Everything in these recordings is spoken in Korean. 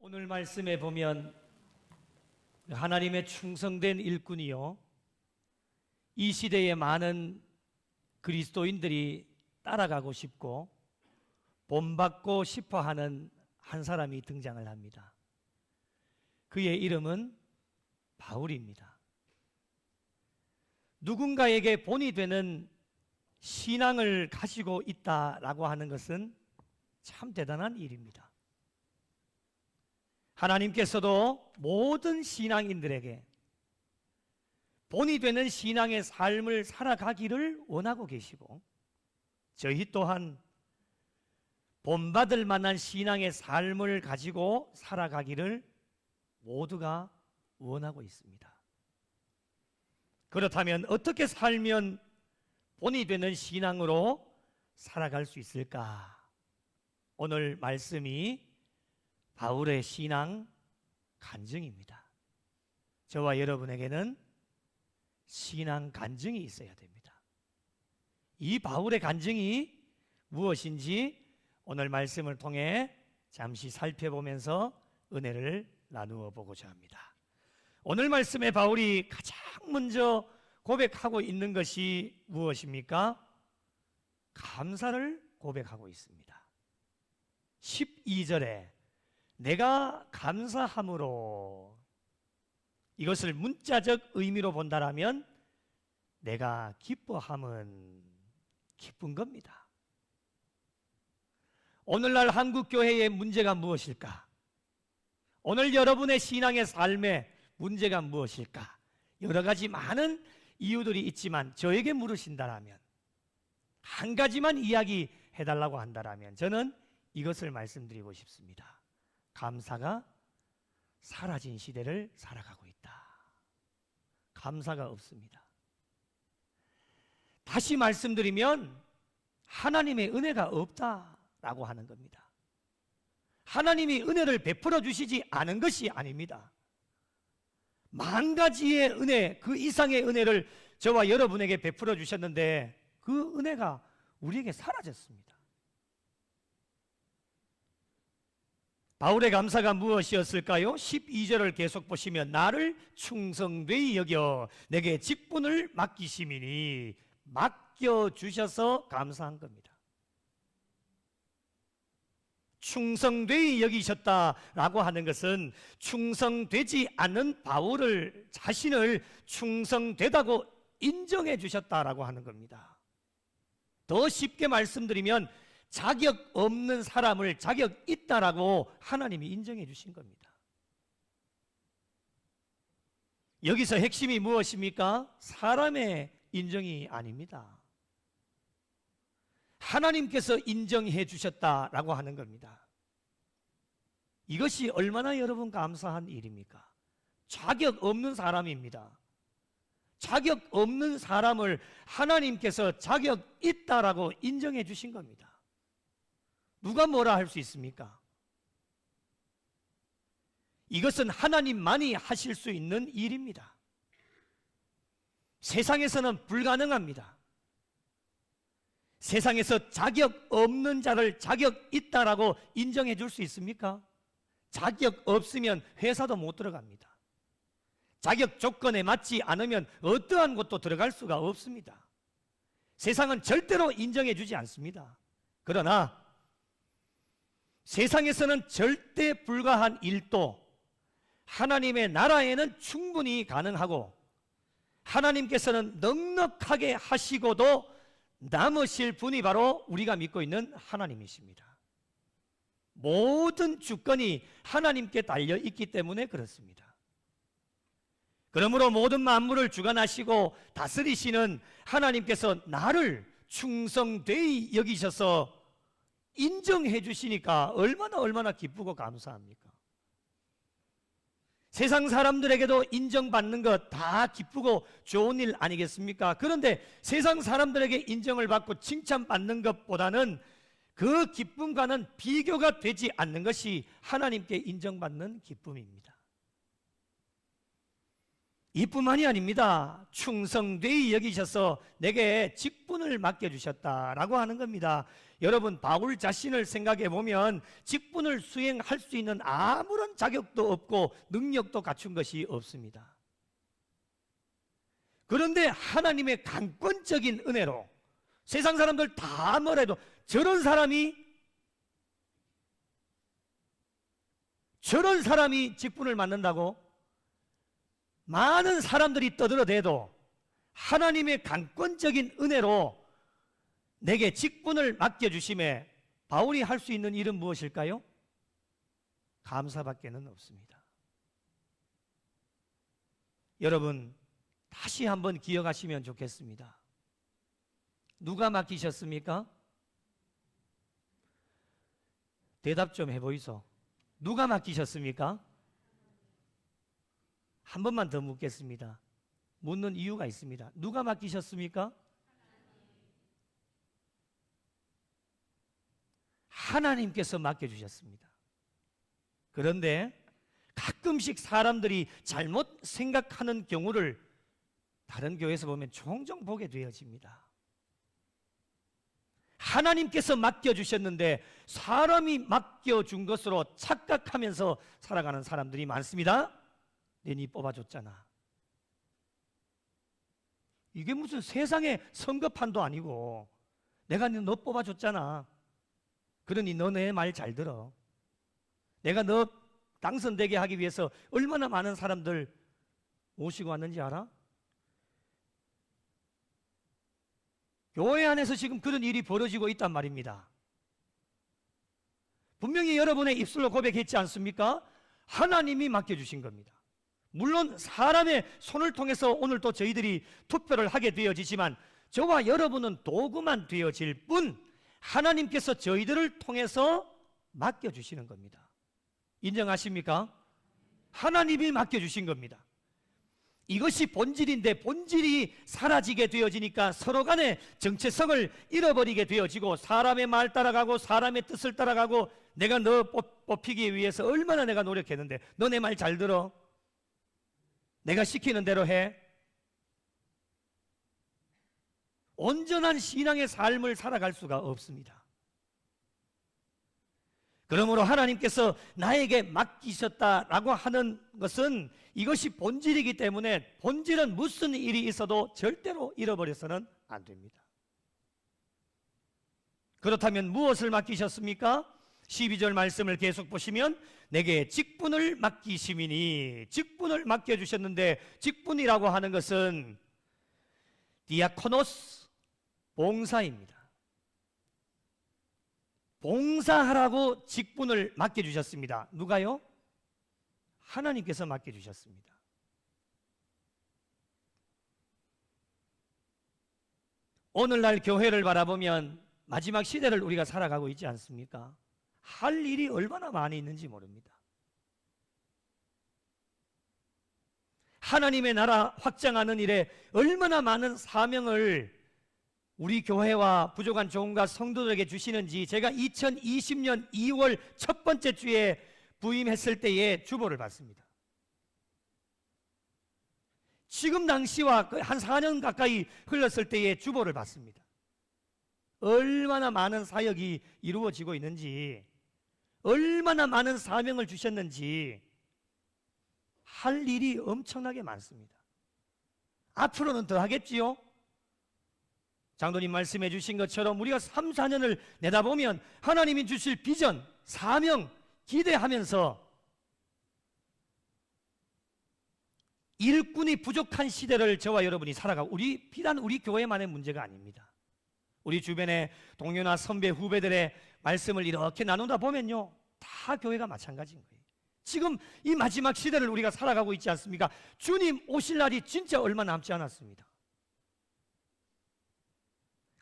오늘 말씀에 보면 하나님의 충성된 일꾼이요, 이 시대에 많은 그리스도인들이 따라가고 싶고 본받고 싶어하는 한 사람이 등장을 합니다. 그의 이름은 바울입니다. 누군가에게 본이 되는 신앙을 가지고 있다라고 하는 것은 참 대단한 일입니다. 하나님께서도 모든 신앙인들에게 본이 되는 신앙의 삶을 살아가기를 원하고 계시고, 저희 또한 본받을 만한 신앙의 삶을 가지고 살아가기를 모두가 원하고 있습니다. 그렇다면 어떻게 살면 본이 되는 신앙으로 살아갈 수 있을까? 오늘 말씀이 바울의 신앙 간증입니다. 저와 여러분에게는 신앙 간증이 있어야 됩니다. 이 바울의 간증이 무엇인지 오늘 말씀을 통해 잠시 살펴보면서 은혜를 나누어 보고자 합니다. 오늘 말씀에 바울이 가장 먼저 고백하고 있는 것이 무엇입니까? 감사를 고백하고 있습니다. 12절에 내가 감사함으로, 이것을 문자적 의미로 본다라면 내가 기뻐함은 기쁜 겁니다. 오늘날 한국교회의 문제가 무엇일까? 오늘 여러분의 신앙의 삶의 문제가 무엇일까? 여러 가지 많은 이유들이 있지만 저에게 물으신다라면, 한 가지만 이야기해달라고 한다라면 저는 이것을 말씀드리고 싶습니다. 감사가 사라진 시대를 살아가고 있다. 감사가 없습니다. 다시 말씀드리면 하나님의 은혜가 없다라고 하는 겁니다. 하나님이 은혜를 베풀어 주시지 않은 것이 아닙니다. 만 가지의 은혜, 그 이상의 은혜를 저와 여러분에게 베풀어 주셨는데 그 은혜가 우리에게 사라졌습니다. 바울의 감사가 무엇이었을까요? 12절을 계속 보시면 나를 충성되이 여겨 내게 직분을 맡기심이니, 맡겨주셔서 감사한 겁니다. 충성되이 여기셨다라고 하는 것은 충성되지 않는 바울을 자신을 충성되다고 인정해 주셨다라고 하는 겁니다. 더 쉽게 말씀드리면 자격 없는 사람을 자격 있다라고 하나님이 인정해 주신 겁니다. 여기서 핵심이 무엇입니까? 사람의 인정이 아닙니다. 하나님께서 인정해 주셨다라고 하는 겁니다. 이것이 얼마나 여러분 감사한 일입니까? 자격 없는 사람입니다. 자격 없는 사람을 하나님께서 자격 있다라고 인정해 주신 겁니다. 누가 뭐라 할 수 있습니까? 이것은 하나님만이 하실 수 있는 일입니다. 세상에서는 불가능합니다. 세상에서 자격 없는 자를 자격 있다라고 인정해 줄 수 있습니까? 자격 없으면 회사도 못 들어갑니다. 자격 조건에 맞지 않으면 어떠한 곳도 들어갈 수가 없습니다. 세상은 절대로 인정해 주지 않습니다. 그러나 세상에서는 절대 불가한 일도 하나님의 나라에는 충분히 가능하고, 하나님께서는 넉넉하게 하시고도 남으실 분이 바로 우리가 믿고 있는 하나님이십니다. 모든 주권이 하나님께 달려 있기 때문에 그렇습니다. 그러므로 모든 만물을 주관하시고 다스리시는 하나님께서 나를 충성되이 여기셔서 인정해 주시니까 얼마나 기쁘고 감사합니까? 세상 사람들에게도 인정받는 것 다 기쁘고 좋은 일 아니겠습니까? 그런데 세상 사람들에게 인정을 받고 칭찬받는 것보다는 그 기쁨과는 비교가 되지 않는 것이 하나님께 인정받는 기쁨입니다. 이뿐만이 아닙니다. 충성되이 여기셔서 내게 직분을 맡겨주셨다라고 하는 겁니다. 여러분, 바울 자신을 생각해 보면 직분을 수행할 수 있는 아무런 자격도 없고 능력도 갖춘 것이 없습니다. 그런데 하나님의 강권적인 은혜로 세상 사람들 다 뭐래도 저런 사람이 직분을 맡는다고? 많은 사람들이 떠들어대도 하나님의 강권적인 은혜로 내게 직분을 맡겨주심에 바울이 할 수 있는 일은 무엇일까요? 감사밖에는 없습니다. 여러분, 다시 한번 기억하시면 좋겠습니다. 누가 맡기셨습니까? 대답 좀 해보이소. 누가 맡기셨습니까? 한 번만 더 묻겠습니다. 묻는 이유가 있습니다. 누가 맡기셨습니까? 하나님께서 맡겨주셨습니다. 그런데 가끔씩 사람들이 잘못 생각하는 경우를 다른 교회에서 보면 종종 보게 되어집니다. 하나님께서 맡겨주셨는데 사람이 맡겨준 것으로 착각하면서 살아가는 사람들이 많습니다. 네 뽑아줬잖아. 이게 무슨 세상의 선거판도 아니고 내가 너 뽑아줬잖아. 그러니 너 내 말 잘 들어. 내가 너 당선되게 하기 위해서 얼마나 많은 사람들 모시고 왔는지 알아? 교회 안에서 지금 그런 일이 벌어지고 있단 말입니다. 분명히 여러분의 입술로 고백했지 않습니까? 하나님이 맡겨주신 겁니다. 물론 사람의 손을 통해서 오늘 또 저희들이 투표를 하게 되어지지만 저와 여러분은 도구만 되어질 뿐 하나님께서 저희들을 통해서 맡겨주시는 겁니다. 인정하십니까? 하나님이 맡겨주신 겁니다. 이것이 본질인데 본질이 사라지게 되어지니까 서로 간의 정체성을 잃어버리게 되어지고 사람의 말 따라가고 사람의 뜻을 따라가고 내가 너 뽑히기 위해서 얼마나 내가 노력했는데 너 내 말 잘 들어? 내가 시키는 대로 해? 온전한 신앙의 삶을 살아갈 수가 없습니다. 그러므로 하나님께서 나에게 맡기셨다라고 하는 것은 이것이 본질이기 때문에 본질은 무슨 일이 있어도 절대로 잃어버려서는 안 됩니다. 그렇다면 무엇을 맡기셨습니까? 12절 말씀을 계속 보시면 내게 직분을 맡기심이니, 직분을 맡겨주셨는데 직분이라고 하는 것은 디아코노스, 봉사입니다. 봉사하라고 직분을 맡겨주셨습니다. 누가요? 하나님께서 맡겨주셨습니다. 오늘날 교회를 바라보면 마지막 시대를 우리가 살아가고 있지 않습니까? 할 일이 얼마나 많이 있는지 모릅니다. 하나님의 나라 확장하는 일에 얼마나 많은 사명을 우리 교회와 부족한 종과 성도들에게 주시는지 제가 2020년 2월 첫 번째 주에 부임했을 때에 주보를 받습니다. 지금 당시와 한 4년 가까이 흘렀을 때에 주보를 받습니다. 얼마나 많은 사역이 이루어지고 있는지, 얼마나 많은 사명을 주셨는지 할 일이 엄청나게 많습니다. 앞으로는 더 하겠지요? 장로님 말씀해 주신 것처럼 우리가 3, 4년을 내다보면 하나님이 주실 비전, 사명 기대하면서 일꾼이 부족한 시대를 저와 여러분이 살아가고 비단 우리 교회만의 문제가 아닙니다. 우리 주변의 동료나 선배, 후배들의 말씀을 이렇게 나누다 보면요, 다 교회가 마찬가지인 거예요. 지금 이 마지막 시대를 우리가 살아가고 있지 않습니까? 주님 오실 날이 진짜 얼마 남지 않았습니다.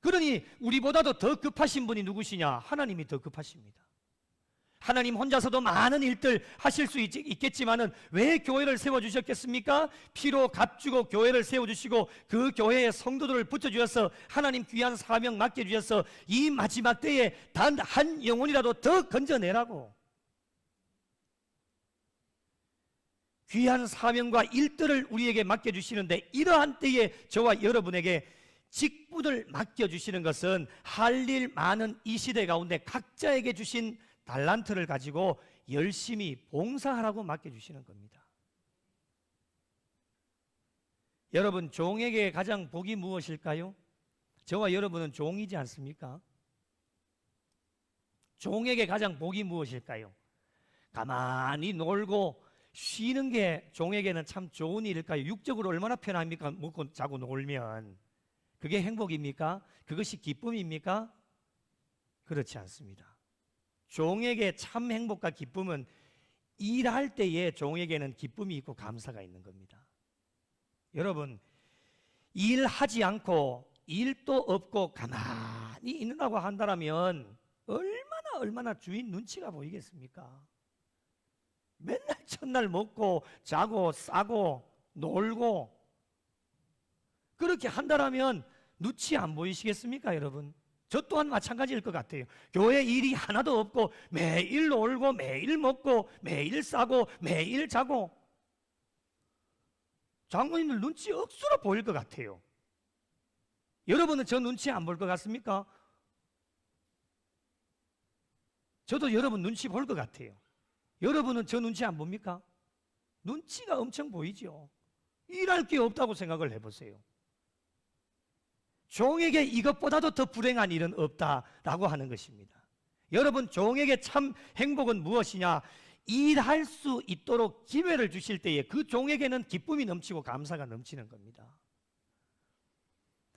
그러니 우리보다도 더 급하신 분이 누구시냐? 하나님이 더 급하십니다. 하나님 혼자서도 많은 일들 하실 수 있겠지만은 왜 교회를 세워주셨겠습니까? 피로 값주고 교회를 세워주시고 그 교회에 성도들을 붙여주셔서 하나님 귀한 사명 맡겨주셔서 이 마지막 때에 단 한 영혼이라도 더 건져내라고. 귀한 사명과 일들을 우리에게 맡겨주시는데, 이러한 때에 저와 여러분에게 직분을 맡겨주시는 것은 할 일 많은 이 시대 가운데 각자에게 주신 달란트를 가지고 열심히 봉사하라고 맡겨주시는 겁니다. 여러분, 종에게 가장 복이 무엇일까요? 저와 여러분은 종이지 않습니까? 종에게 가장 복이 무엇일까요? 가만히 놀고 쉬는 게 종에게는 참 좋은 일일까요? 육적으로 얼마나 편합니까? 먹고 자고 놀면. 그게 행복입니까? 그것이 기쁨입니까? 그렇지 않습니다. 종에게 참 행복과 기쁨은 일할 때에 종에게는 기쁨이 있고 감사가 있는 겁니다. 여러분, 일하지 않고 일도 없고 가만히 있는다고 한다면 얼마나 주인 눈치가 보이겠습니까? 맨날 첫날 먹고 자고 싸고 놀고 그렇게 한다면 눈치 안 보이시겠습니까, 여러분? 저 또한 마찬가지일 것 같아요. 교회 일이 하나도 없고 매일 놀고 매일 먹고 매일 싸고 매일 자고 장로님들 눈치 억수로 보일 것 같아요. 여러분은 저 눈치 안 볼 것 같습니까? 저도 여러분 눈치 볼 것 같아요. 여러분은 저 눈치 안 봅니까? 눈치가 엄청 보이죠. 일할 게 없다고 생각을 해보세요. 종에게 이것보다도 더 불행한 일은 없다라고 하는 것입니다. 여러분, 종에게 참 행복은 무엇이냐? 일할 수 있도록 기회를 주실 때에 그 종에게는 기쁨이 넘치고 감사가 넘치는 겁니다.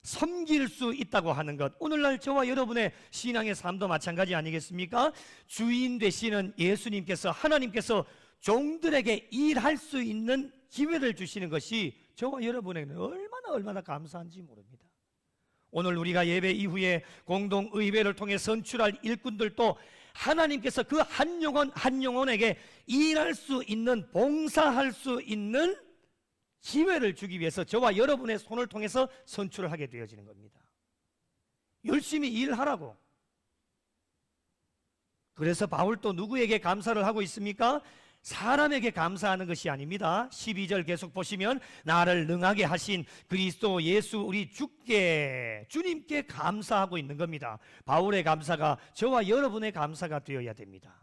섬길 수 있다고 하는 것, 오늘날 저와 여러분의 신앙의 삶도 마찬가지 아니겠습니까? 주인 되시는 예수님께서, 하나님께서 종들에게 일할 수 있는 기회를 주시는 것이 저와 여러분에게는 얼마나 감사한지 모릅니다. 오늘 우리가 예배 이후에 공동의회를 통해 선출할 일꾼들도 하나님께서 그 한 영혼 한 영혼에게 일할 수 있는, 봉사할 수 있는 기회를 주기 위해서 저와 여러분의 손을 통해서 선출을 하게 되어지는 겁니다. 열심히 일하라고. 그래서 바울도 누구에게 감사를 하고 있습니까? 사람에게 감사하는 것이 아닙니다. 12절 계속 보시면 나를 능하게 하신 그리스도 예수 우리 주님께 감사하고 있는 겁니다. 바울의 감사가 저와 여러분의 감사가 되어야 됩니다.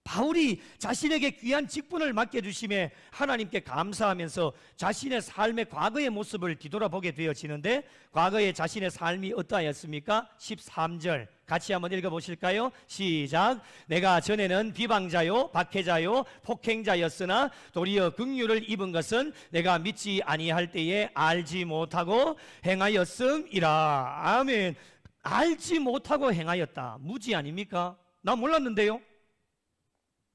바울이 자신에게 귀한 직분을 맡겨주심에 하나님께 감사하면서 자신의 삶의 과거의 모습을 뒤돌아보게 되어지는데, 과거의 자신의 삶이 어떠하였습니까? 13절 같이 한번 읽어보실까요? 시작. 내가 전에는 비방자요 박해자요 폭행자였으나 도리어 긍휼을 입은 것은 내가 믿지 아니할 때에 알지 못하고 행하였음이라. 아멘. 알지 못하고 행하였다. 무지 아닙니까? 나 몰랐는데요.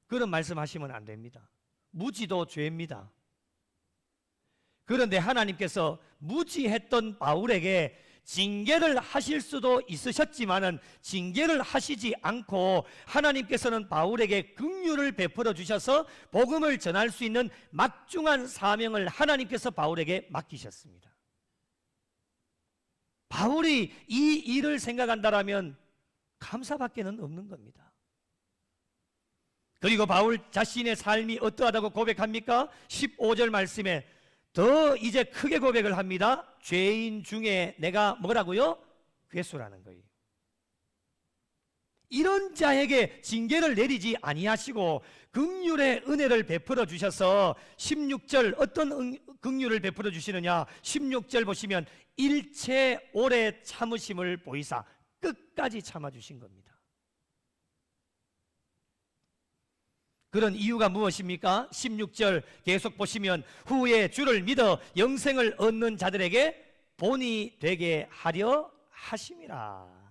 그런 말씀하시면 안 됩니다. 무지도 죄입니다. 그런데 하나님께서 무지했던 바울에게 징계를 하실 수도 있으셨지만은 징계를 하시지 않고 하나님께서는 바울에게 긍휼을 베풀어 주셔서 복음을 전할 수 있는 막중한 사명을 하나님께서 바울에게 맡기셨습니다. 바울이 이 일을 생각한다라면 감사밖에는 없는 겁니다. 그리고 바울 자신의 삶이 어떠하다고 고백합니까? 15절 말씀에 더 이제 크게 고백을 합니다. 죄인 중에 내가 뭐라고요? 괴수라는 거예요. 이런 자에게 징계를 내리지 아니하시고 긍휼의 은혜를 베풀어 주셔서 16절 어떤 긍휼을 베풀어 주시느냐? 16절 보시면 일체 오래 참으심을 보이사 끝까지 참아주신 겁니다. 그런 이유가 무엇입니까? 16절 계속 보시면 후에 주를 믿어 영생을 얻는 자들에게 본이 되게 하려 하심이라.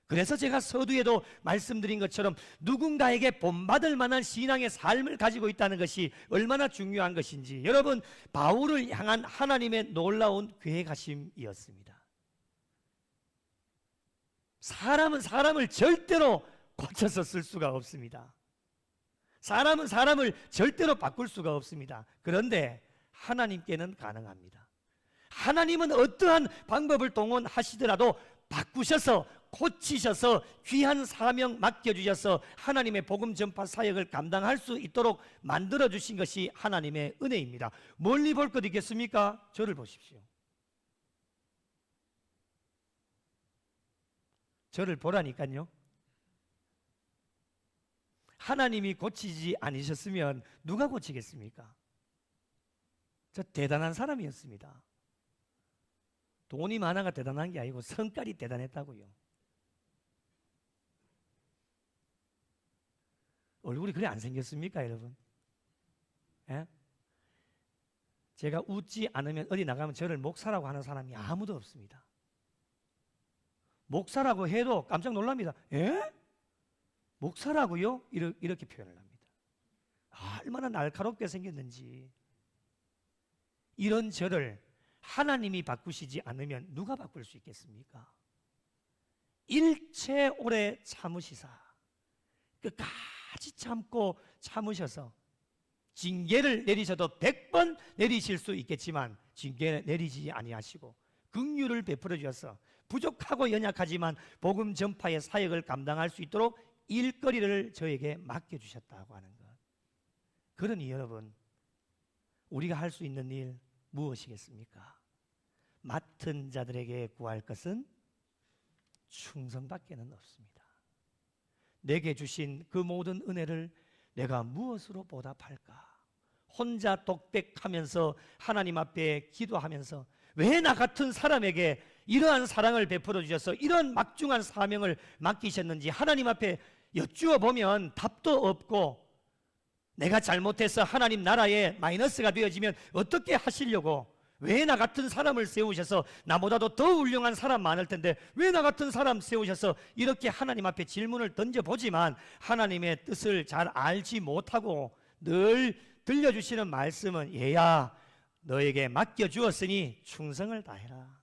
그래서 제가 서두에도 말씀드린 것처럼 누군가에게 본받을 만한 신앙의 삶을 가지고 있다는 것이 얼마나 중요한 것인지, 여러분, 바울을 향한 하나님의 놀라운 계획하심이었습니다. 사람은 사람을 절대로 고쳐서 쓸 수가 없습니다. 사람은 사람을 절대로 바꿀 수가 없습니다. 그런데 하나님께는 가능합니다. 하나님은 어떠한 방법을 동원하시더라도 바꾸셔서 고치셔서 귀한 사명 맡겨주셔서 하나님의 복음 전파 사역을 감당할 수 있도록 만들어주신 것이 하나님의 은혜입니다. 멀리 볼 것 있겠습니까? 저를 보십시오. 저를 보라니까요. 하나님이 고치지 않으셨으면 누가 고치겠습니까? 저 대단한 사람이었습니다. 돈이 많아가 대단한 게 아니고 성깔이 대단했다고요. 얼굴이 그래 안 생겼습니까, 여러분? 예? 제가 웃지 않으면 어디 나가면 저를 목사라고 하는 사람이 아무도 없습니다. 목사라고 해도 깜짝 놀랍니다. 예? 목사라고요? 이렇게 표현을 합니다. 얼마나 날카롭게 생겼는지. 이런 저를 하나님이 바꾸시지 않으면 누가 바꿀 수 있겠습니까? 일체 오래 참으시사 끝까지 참고 참으셔서 징계를 내리셔도 100번 내리실 수 있겠지만 징계 내리지 아니하시고 긍휼을 베풀어 주셔서 부족하고 연약하지만 복음 전파의 사역을 감당할 수 있도록 일거리를 저에게 맡겨주셨다고 하는 것. 그러니 여러분, 우리가 할 수 있는 일 무엇이겠습니까? 맡은 자들에게 구할 것은 충성밖에는 없습니다. 내게 주신 그 모든 은혜를 내가 무엇으로 보답할까? 혼자 독백하면서 하나님 앞에 기도하면서 왜 나 같은 사람에게 이러한 사랑을 베풀어 주셔서 이런 막중한 사명을 맡기셨는지 하나님 앞에 여쭈어 보면 답도 없고, 내가 잘못해서 하나님 나라에 마이너스가 되어지면 어떻게 하시려고, 왜 나 같은 사람을 세우셔서, 나보다도 더 훌륭한 사람 많을 텐데 왜 나 같은 사람 세우셔서, 이렇게 하나님 앞에 질문을 던져보지만 하나님의 뜻을 잘 알지 못하고 늘 들려주시는 말씀은, 얘야 너에게 맡겨주었으니 충성을 다해라,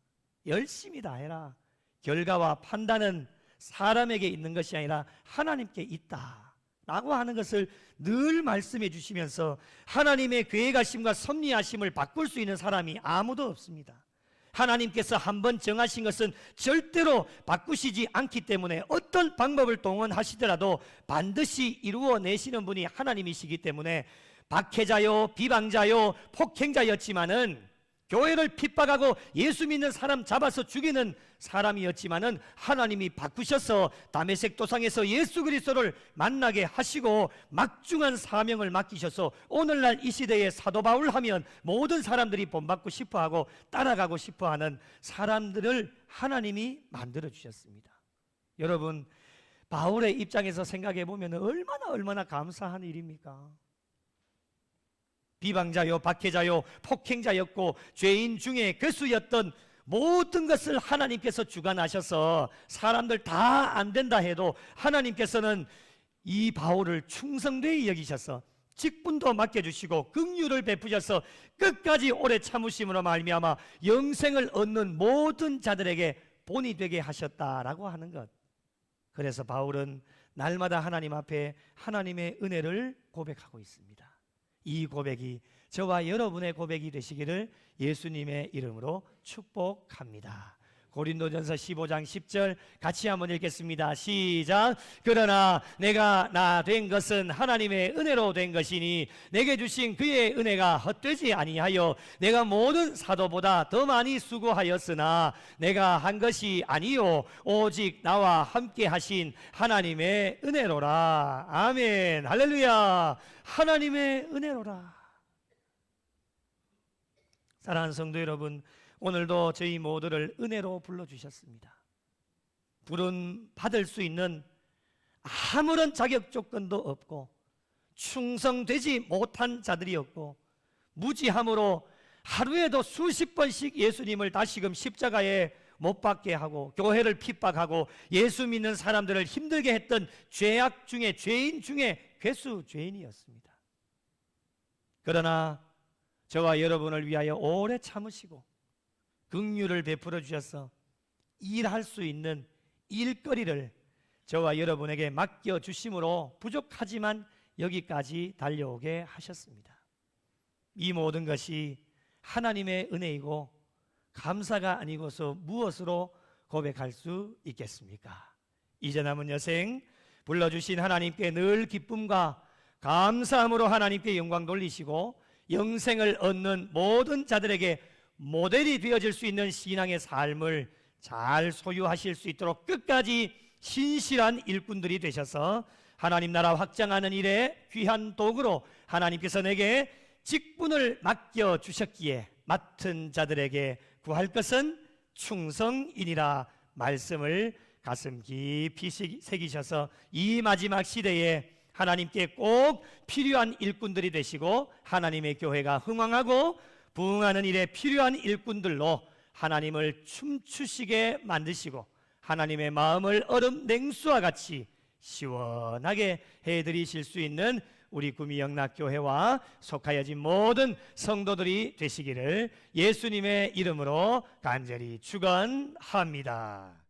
열심히 다해라. 결과와 판단은 사람에게 있는 것이 아니라 하나님께 있다 라고 하는 것을 늘 말씀해 주시면서, 하나님의 계획하심과 섭리하심을 바꿀 수 있는 사람이 아무도 없습니다. 하나님께서 한번 정하신 것은 절대로 바꾸시지 않기 때문에 어떤 방법을 동원하시더라도 반드시 이루어내시는 분이 하나님이시기 때문에, 박해자요 비방자요 폭행자였지만은, 교회를 핍박하고 예수 믿는 사람 잡아서 죽이는 사람이었지만은 하나님이 바꾸셔서 다메섹 도상에서 예수 그리스도를 만나게 하시고 막중한 사명을 맡기셔서 오늘날 이 시대에 사도 바울 하면 모든 사람들이 본받고 싶어하고 따라가고 싶어하는 사람들을 하나님이 만들어 주셨습니다. 여러분, 바울의 입장에서 생각해 보면 얼마나 감사한 일입니까? 비방자요 박해자요 폭행자였고 죄인 중에 괴수였던 모든 것을 하나님께서 주관하셔서 사람들 다 안 된다 해도 하나님께서는 이 바울을 충성되이 여기셔서 직분도 맡겨주시고 긍휼을 베푸셔서 끝까지 오래 참으심으로 말미암아 영생을 얻는 모든 자들에게 본이 되게 하셨다라고 하는 것. 그래서 바울은 날마다 하나님 앞에 하나님의 은혜를 고백하고 있습니다. 이 고백이 저와 여러분의 고백이 되시기를 예수님의 이름으로 축복합니다. 고린도전서 15장 10절 같이 한번 읽겠습니다. 시작. 그러나 내가 나 된 것은 하나님의 은혜로 된 것이니 내게 주신 그의 은혜가 헛되지 아니하여 내가 모든 사도보다 더 많이 수고하였으나 내가 한 것이 아니요 오직 나와 함께 하신 하나님의 은혜로라. 아멘. 할렐루야. 하나님의 은혜로라. 사랑하는 성도 여러분, 오늘도 저희 모두를 은혜로 불러주셨습니다. 부름 받을 수 있는 아무런 자격 조건도 없고 충성되지 못한 자들이었고 무지함으로 하루에도 수십 번씩 예수님을 다시금 십자가에 못 박게 하고 교회를 핍박하고 예수 믿는 사람들을 힘들게 했던 죄악 중에 죄인 중에 괴수 죄인이었습니다. 그러나 저와 여러분을 위하여 오래 참으시고 긍휼을 베풀어 주셔서 일할 수 있는 일거리를 저와 여러분에게 맡겨주심으로 부족하지만 여기까지 달려오게 하셨습니다. 이 모든 것이 하나님의 은혜이고 감사가 아니고서 무엇으로 고백할 수 있겠습니까? 이제 남은 여생 불러주신 하나님께 늘 기쁨과 감사함으로 하나님께 영광 돌리시고 영생을 얻는 모든 자들에게 모델이 되어질 수 있는 신앙의 삶을 잘 소유하실 수 있도록 끝까지 신실한 일꾼들이 되셔서 하나님 나라 확장하는 일에 귀한 도구로 하나님께서 내게 직분을 맡겨주셨기에 맡은 자들에게 구할 것은 충성이니라 말씀을 가슴 깊이 새기셔서 이 마지막 시대에 하나님께 꼭 필요한 일꾼들이 되시고 하나님의 교회가 흥왕하고 부흥하는 일에 필요한 일꾼들로 하나님을 춤추시게 만드시고 하나님의 마음을 얼음 냉수와 같이 시원하게 해드리실 수 있는 우리 구미영락교회와 속하여진 모든 성도들이 되시기를 예수님의 이름으로 간절히 축원합니다.